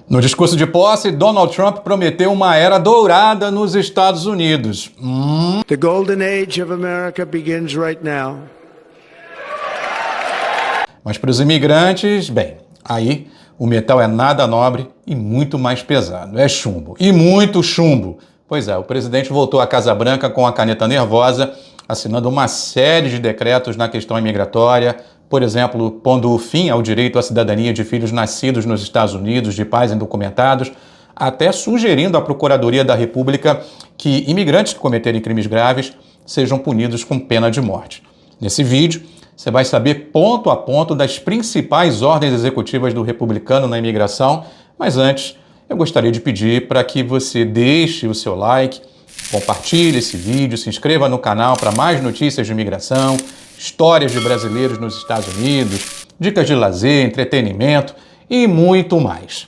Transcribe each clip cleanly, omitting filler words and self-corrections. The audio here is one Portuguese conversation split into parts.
No discurso de posse, Donald Trump prometeu uma era dourada nos Estados Unidos. The golden age of America begins right now. Mas para os imigrantes, bem, aí o metal é nada nobre e muito mais pesado. É chumbo. E muito chumbo. Pois é, o presidente voltou à Casa Branca com a caneta nervosa, assinando uma série de decretos na questão imigratória, por exemplo, pondo fim ao direito à cidadania de filhos nascidos nos Estados Unidos, de pais indocumentados, até sugerindo à Procuradoria da República que imigrantes que cometerem crimes graves sejam punidos com pena de morte. Nesse vídeo, você vai saber ponto a ponto das principais ordens executivas do republicano na imigração, mas antes eu gostaria de pedir para que você deixe o seu like, compartilhe esse vídeo, se inscreva no canal para mais notícias de imigração, histórias de brasileiros nos Estados Unidos, dicas de lazer, entretenimento e muito mais.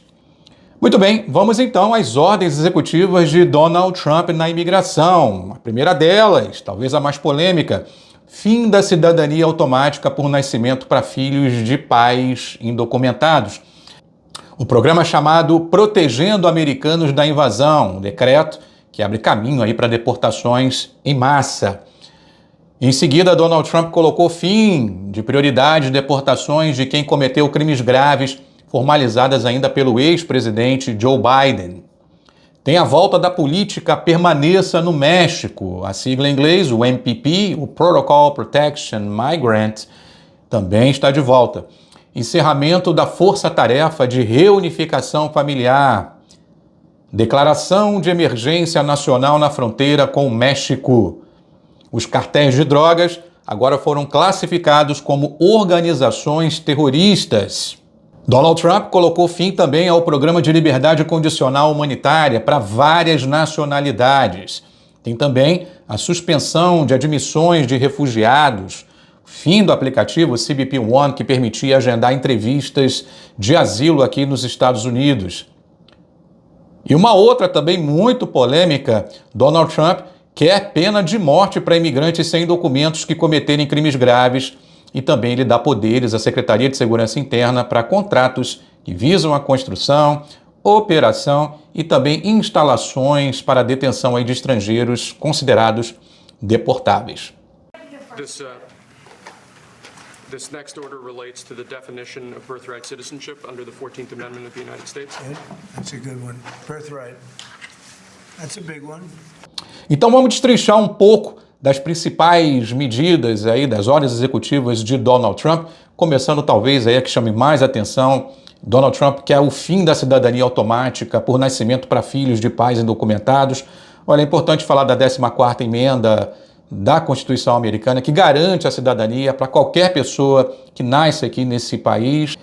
Muito bem, vamos então às ordens executivas de Donald Trump na imigração. A primeira delas, talvez a mais polêmica, fim da cidadania automática por nascimento para filhos de pais indocumentados. O programa chamado Protegendo Americanos da Invasão, um decreto que abre caminho aí para deportações em massa. Em seguida, Donald Trump colocou fim de prioridade de deportações de quem cometeu crimes graves, formalizadas ainda pelo ex-presidente Joe Biden. Tem a volta da política Permaneça no México, a sigla em inglês, o MPP, o Protocol Protection Migrant, também está de volta. Encerramento da Força-Tarefa de Reunificação Familiar. Declaração de emergência nacional na fronteira com o México. Os cartéis de drogas agora foram classificados como organizações terroristas. Donald Trump colocou fim também ao programa de liberdade condicional humanitária para várias nacionalidades. Tem também a suspensão de admissões de refugiados, fim do aplicativo CBP One, que permitia agendar entrevistas de asilo aqui nos Estados Unidos. E uma outra também muito polêmica, Donald Trump quer pena de morte para imigrantes sem documentos que cometerem crimes graves e também ele dá poderes à Secretaria de Segurança Interna para contratos que visam a construção, operação e também instalações para a detenção aí de estrangeiros considerados deportáveis. This next order relates to the definition of birthright citizenship under the 14th Amendment of the United States. That's a good one. Birthright. That's a big one. Então vamos destrinchar um pouco das principais medidas aí, das ordens executivas de Donald Trump, começando talvez aí a que chame mais atenção. Donald Trump quer o fim da cidadania automática por nascimento para filhos de pais indocumentados. Olha, é importante falar da 14ª emenda da Constituição americana, que garante a cidadania para qualquer pessoa que nasce aqui nesse país.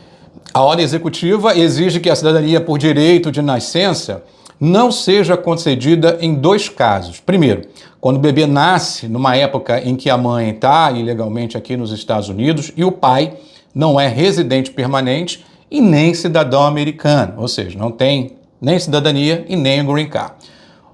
A ordem executiva exige que a cidadania por direito de nascença não seja concedida em dois casos. Primeiro, quando o bebê nasce numa época em que a mãe está ilegalmente aqui nos Estados Unidos e o pai não é residente permanente e nem cidadão americano, ou seja, não tem nem cidadania e nem o green card.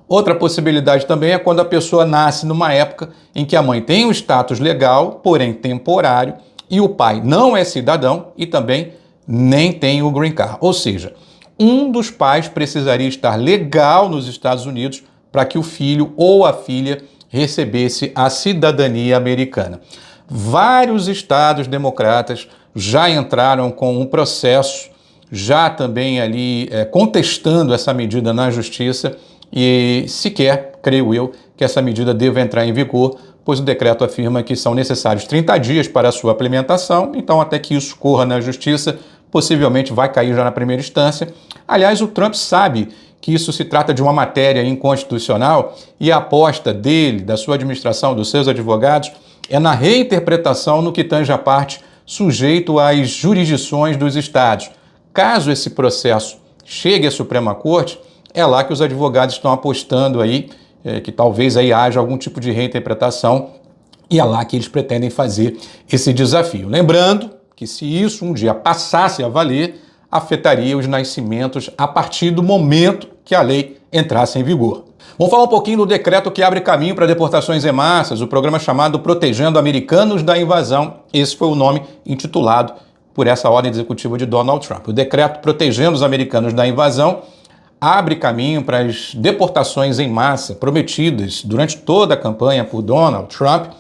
Outra possibilidade também é quando a pessoa nasce numa época em que a mãe tem um status legal, porém temporário, e o pai não é cidadão e também nem tem o green card. Ou seja, um dos pais precisaria estar legal nos Estados Unidos para que o filho ou a filha recebesse a cidadania americana. Vários estados democratas já entraram com um processo, já também ali contestando essa medida na justiça, e sequer, creio eu, que essa medida deva entrar em vigor, pois o decreto afirma que são necessários 30 dias para a sua implementação, então até que isso corra na justiça, possivelmente vai cair já na primeira instância. Aliás, o Trump sabe que isso se trata de uma matéria inconstitucional e a aposta dele, da sua administração, dos seus advogados, é na reinterpretação no que tange a parte sujeito às jurisdições dos estados. Caso esse processo chegue à Suprema Corte, é lá que os advogados estão apostando aí, que talvez aí haja algum tipo de reinterpretação, e é lá que eles pretendem fazer esse desafio. Lembrando que se isso um dia passasse a valer, afetaria os nascimentos a partir do momento que a lei entrasse em vigor. Vamos falar um pouquinho do decreto que abre caminho para deportações em massas, o programa chamado Protegendo Americanos da Invasão. Esse foi o nome intitulado por essa ordem executiva de Donald Trump. O decreto protegendo os americanos da invasão abre caminho para as deportações em massa prometidas durante toda a campanha por Donald Trump.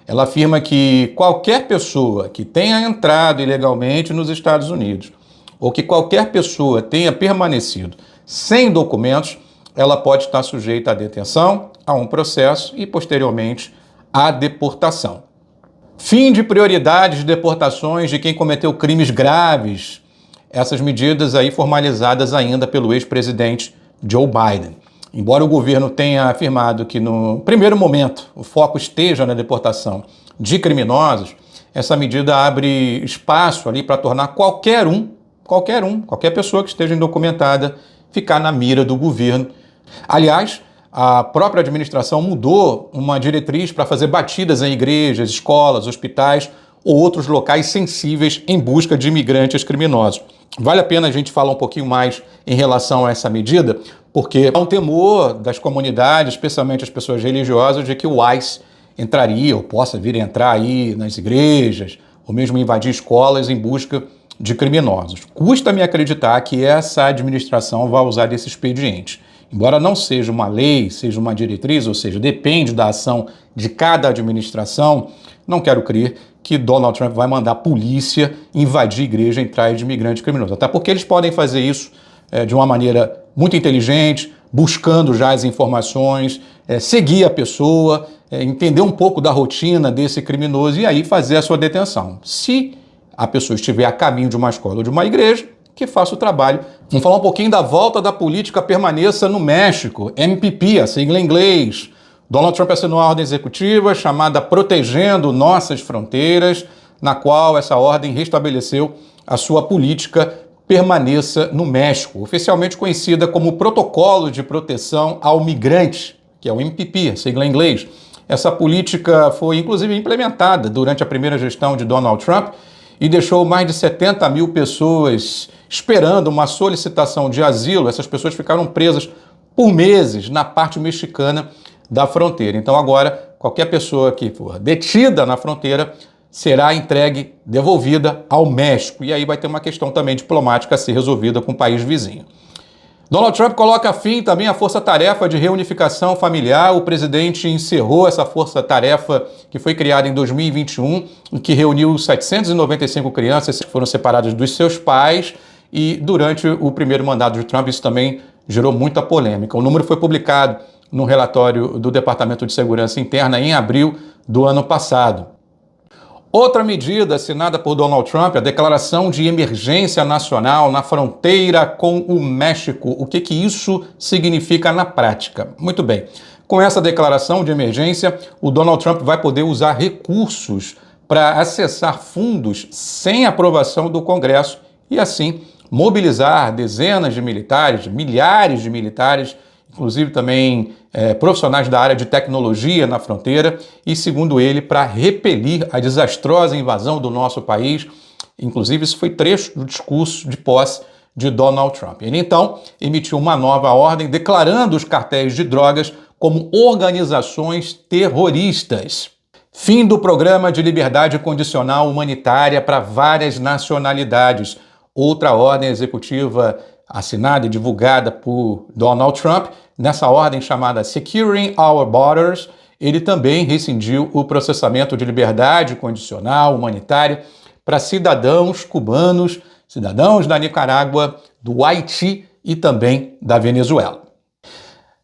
Ela afirma que qualquer pessoa que tenha entrado ilegalmente nos Estados Unidos ou que qualquer pessoa tenha permanecido sem documentos, ela pode estar sujeita à detenção, a um processo e, posteriormente, à deportação. Fim de prioridades de deportações de quem cometeu crimes graves. Essas medidas aí formalizadas ainda pelo ex-presidente Joe Biden. Embora o governo tenha afirmado que no primeiro momento o foco esteja na deportação de criminosos, essa medida abre espaço ali para tornar qualquer pessoa que esteja indocumentada, ficar na mira do governo. Aliás, a própria administração mudou uma diretriz para fazer batidas em igrejas, escolas, hospitais ou outros locais sensíveis em busca de imigrantes criminosos. Vale a pena a gente falar um pouquinho mais em relação a essa medida, porque há um temor das comunidades, especialmente as pessoas religiosas, de que o ICE entraria ou possa vir a entrar aí nas igrejas ou mesmo invadir escolas em busca de criminosos. Custa-me acreditar que essa administração vai usar desse expediente. Embora não seja uma lei, seja uma diretriz, ou seja, depende da ação de cada administração, não quero crer que Donald Trump vai mandar a polícia invadir a igreja em trás de imigrantes criminosos. Até porque eles podem fazer isso de uma maneira muito inteligente, buscando já as informações, seguir a pessoa, entender um pouco da rotina desse criminoso e aí fazer a sua detenção. Se a pessoa estiver a caminho de uma escola ou de uma igreja, que faça o trabalho. Vamos falar um pouquinho da volta da política permaneça no México, MPP, a sigla em inglês. Donald Trump assinou a ordem executiva chamada Protegendo Nossas Fronteiras, na qual essa ordem restabeleceu a sua política permaneça no México, oficialmente conhecida como Protocolo de Proteção ao Migrante, que é o MPP, a sigla em inglês. Essa política foi inclusive implementada durante a primeira gestão de Donald Trump e deixou mais de 70 mil pessoas esperando uma solicitação de asilo. Essas pessoas ficaram presas por meses na parte mexicana da fronteira. Então agora, qualquer pessoa que for detida na fronteira será entregue, devolvida ao México. E aí vai ter uma questão também diplomática a ser resolvida com o país vizinho. Donald Trump coloca fim também à força-tarefa de reunificação familiar. O presidente encerrou essa força-tarefa que foi criada em 2021 e que reuniu 795 crianças que foram separadas dos seus pais. E durante o primeiro mandato de Trump isso também gerou muita polêmica. O número foi publicado no relatório do Departamento de Segurança Interna em abril do ano passado. Outra medida assinada por Donald Trump, a declaração de emergência nacional na fronteira com o México. O que isso significa na prática? Muito bem, com essa declaração de emergência, o Donald Trump vai poder usar recursos para acessar fundos sem aprovação do Congresso e assim mobilizar dezenas de militares, milhares de militares, inclusive também profissionais da área de tecnologia na fronteira e, segundo ele, para repelir a desastrosa invasão do nosso país. Inclusive, isso foi trecho do discurso de posse de Donald Trump. Ele, então, emitiu uma nova ordem declarando os cartéis de drogas como organizações terroristas. Fim do programa de liberdade condicional humanitária para várias nacionalidades. Outra ordem executiva assinada e divulgada por Donald Trump. Nessa ordem chamada Securing Our Borders, ele também rescindiu o processamento de liberdade condicional humanitária para cidadãos cubanos, cidadãos da Nicarágua, do Haiti e também da Venezuela.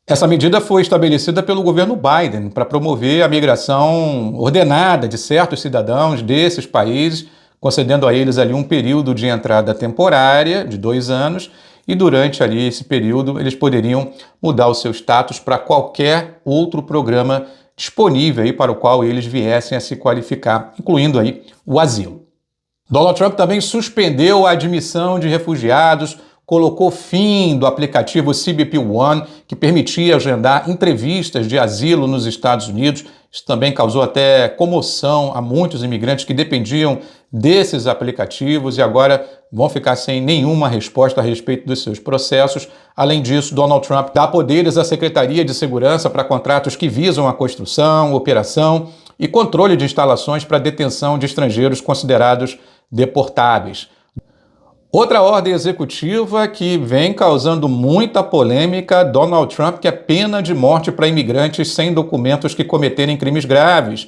Essa medida foi estabelecida pelo governo Biden para promover a migração ordenada de certos cidadãos desses países, concedendo a eles ali um período de entrada temporária de 2 anos, e durante ali esse período eles poderiam mudar o seu status para qualquer outro programa disponível aí para o qual eles viessem a se qualificar, incluindo aí o asilo. Donald Trump também suspendeu a admissão de refugiados, colocou fim do aplicativo CBP One, que permitia agendar entrevistas de asilo nos Estados Unidos. Isso também causou até comoção a muitos imigrantes que dependiam desses aplicativos e agora vão ficar sem nenhuma resposta a respeito dos seus processos. Além disso, Donald Trump dá poderes à Secretaria de Segurança para contratos que visam a construção, operação e controle de instalações para detenção de estrangeiros considerados deportáveis. Outra ordem executiva que vem causando muita polêmica, Donald Trump quer pena de morte para imigrantes sem documentos que cometerem crimes graves.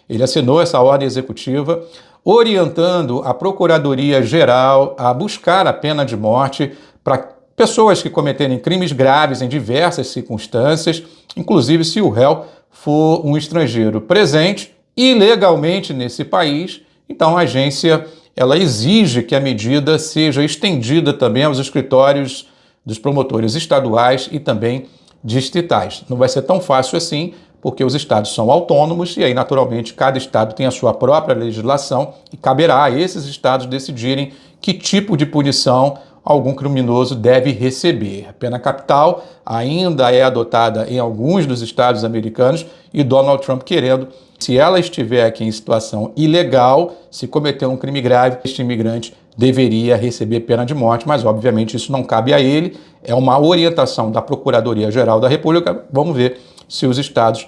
Ele assinou essa ordem executiva orientando a Procuradoria-Geral a buscar a pena de morte para pessoas que cometerem crimes graves em diversas circunstâncias, inclusive se o réu for um estrangeiro presente ilegalmente nesse país. Então a agência ela exige que a medida seja estendida também aos escritórios dos promotores estaduais e também distritais. Não vai ser tão fácil assim, porque os estados são autônomos e aí, naturalmente, cada estado tem a sua própria legislação e caberá a esses estados decidirem que tipo de punição algum criminoso deve receber. A pena capital ainda é adotada em alguns dos estados americanos e Donald Trump querendo, se ela estiver aqui em situação ilegal, se cometer um crime grave, este imigrante deveria receber pena de morte, mas obviamente isso não cabe a ele, é uma orientação da Procuradoria-Geral da República. Vamos ver se os estados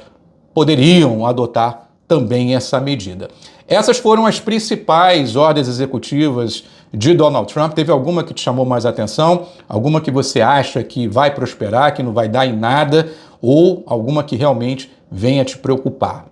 poderiam adotar também essa medida. Essas foram as principais ordens executivas de Donald Trump. Teve alguma que te chamou mais atenção? Alguma que você acha que vai prosperar, que não vai dar em nada? Ou alguma que realmente venha te preocupar?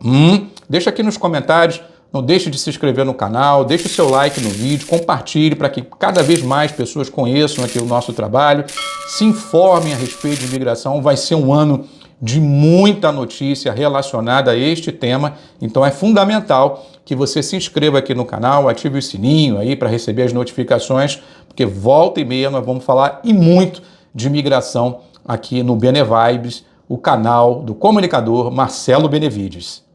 Deixa aqui nos comentários. Não deixe de se inscrever no canal, deixe o seu like no vídeo, compartilhe para que cada vez mais pessoas conheçam aqui o nosso trabalho, se informem a respeito de imigração. Vai ser um ano de muita notícia relacionada a este tema, então é fundamental que você se inscreva aqui no canal, ative o sininho aí para receber as notificações, porque volta e meia nós vamos falar e muito de imigração aqui no Benevibes, o canal do comunicador Marcelo Benevides.